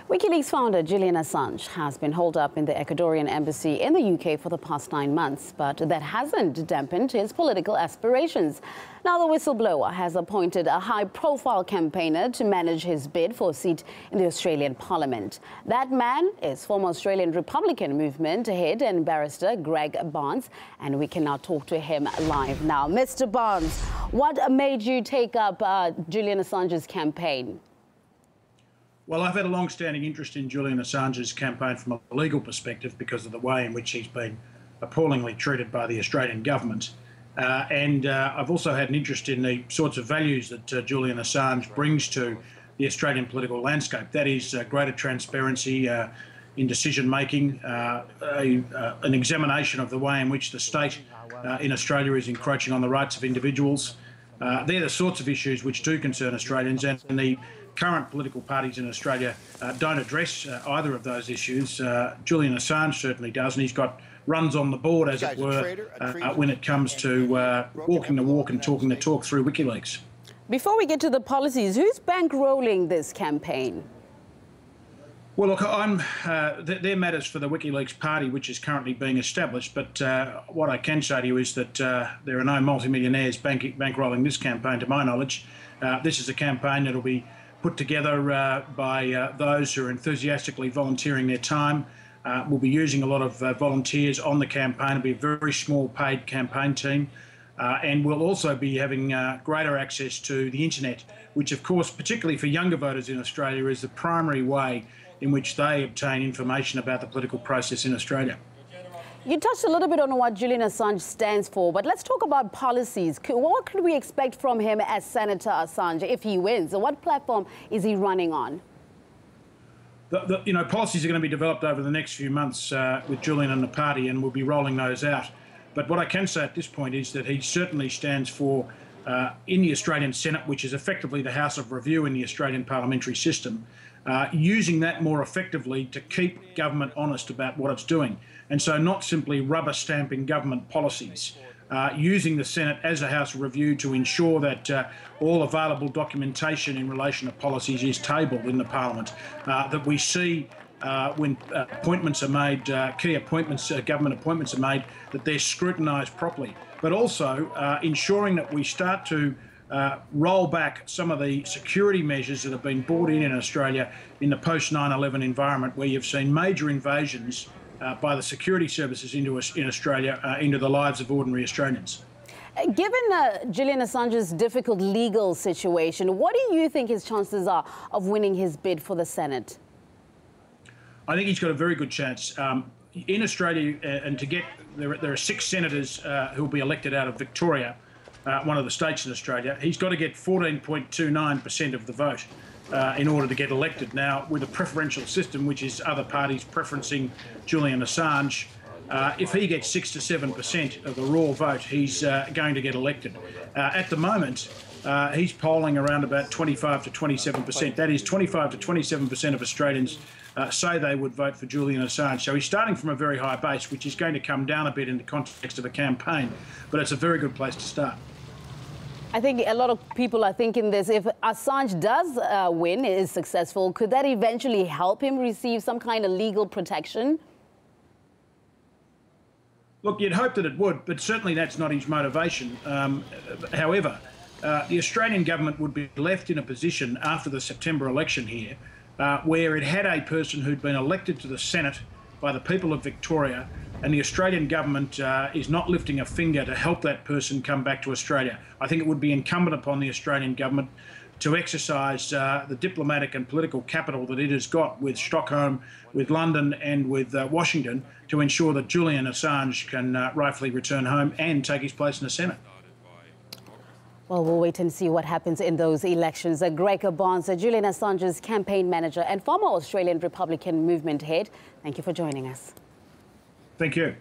Wikileaks founder Julian Assange has been holed up in the Ecuadorian embassy in the UK for the past 9 months, but that hasn't dampened his political aspirations. Now the whistleblower has appointed a high-profile campaigner to manage his bid for a seat in the Australian Parliament. That man is former Australian Republican movement head and barrister Greg Barnes, and we can now talk to him live now. Mr. Barnes, what made you take up Julian Assange's campaign? Well, I've had a long-standing interest in Julian Assange's campaign from a legal perspective because of the way in which he's been appallingly treated by the Australian government. I've also had an interest in the sorts of values that Julian Assange brings to the Australian political landscape. That is greater transparency in decision-making, an examination of the way in which the state in Australia is encroaching on the rights of individuals. They're the sorts of issues which do concern Australians, and the current political parties in Australia don't address either of those issues. Julian Assange certainly does, and he's got runs on the board, as it were, when it comes to walking the walk and talking the talk through Wikileaks. Before we get to the policies, who's bankrolling this campaign? Well, look, they're matters for the Wikileaks party, which is currently being established. But what I can say to you is that there are no multimillionaires bankrolling this campaign, to my knowledge. This is a campaign that will be put together by those who are enthusiastically volunteering their time. We'll be using a lot of volunteers on the campaign. It'll be a very small paid campaign team. And we'll also be having greater access to the internet, which, of course, particularly for younger voters in Australia, is the primary way in which they obtain information about the political process in Australia. You touched a little bit on what Julian Assange stands for, but let's talk about policies. What could we expect from him as Senator Assange if he wins? And what platform is he running on? Policies are going to be developed over the next few months with Julian and the party, and we'll be rolling those out. But what I can say at this point is that he certainly stands for, in the Australian Senate, which is effectively the House of Review in the Australian parliamentary system, using that more effectively to keep government honest about what it's doing. And so not simply rubber stamping government policies, using the Senate as a House of Review to ensure that all available documentation in relation to policies is tabled in the Parliament, that we see when appointments are made, key appointments, government appointments are made, that they're scrutinised properly, but also ensuring that we start to roll back some of the security measures that have been brought in Australia in the post-9/11 environment, where you've seen major invasions by the security services in Australia into the lives of ordinary Australians. Given Julian Assange's difficult legal situation, what do you think his chances are of winning his bid for the Senate? I think he's got a very good chance. In Australia, and there are 6 senators who will be elected out of Victoria, one of the states in Australia. He's got to get 14.29% of the vote in order to get elected. Now, with a preferential system, which is other parties preferencing Julian Assange, if he gets 6 to 7% of the raw vote, he's going to get elected. At the moment, he's polling around about 25 to 27%. That is, 25 to 27% of Australians say they would vote for Julian Assange. So he's starting from a very high base, which is going to come down a bit in the context of a campaign, but it's a very good place to start. I think a lot of people are thinking this. If Assange does win, is successful, could that eventually help him receive some kind of legal protection? Look, you'd hope that it would, but certainly that's not his motivation. However, the Australian government would be left in a position after the September election here where it had a person who'd been elected to the Senate by the people of Victoria, and the Australian government is not lifting a finger to help that person come back to Australia. I think it would be incumbent upon the Australian government to exercise the diplomatic and political capital that it has got with Stockholm, with London and with Washington to ensure that Julian Assange can rightfully return home and take his place in the Senate. Well, we'll wait and see what happens in those elections. Greg Barnes, Julian Assange's campaign manager and former Australian Republican movement head, thank you for joining us. Thank you.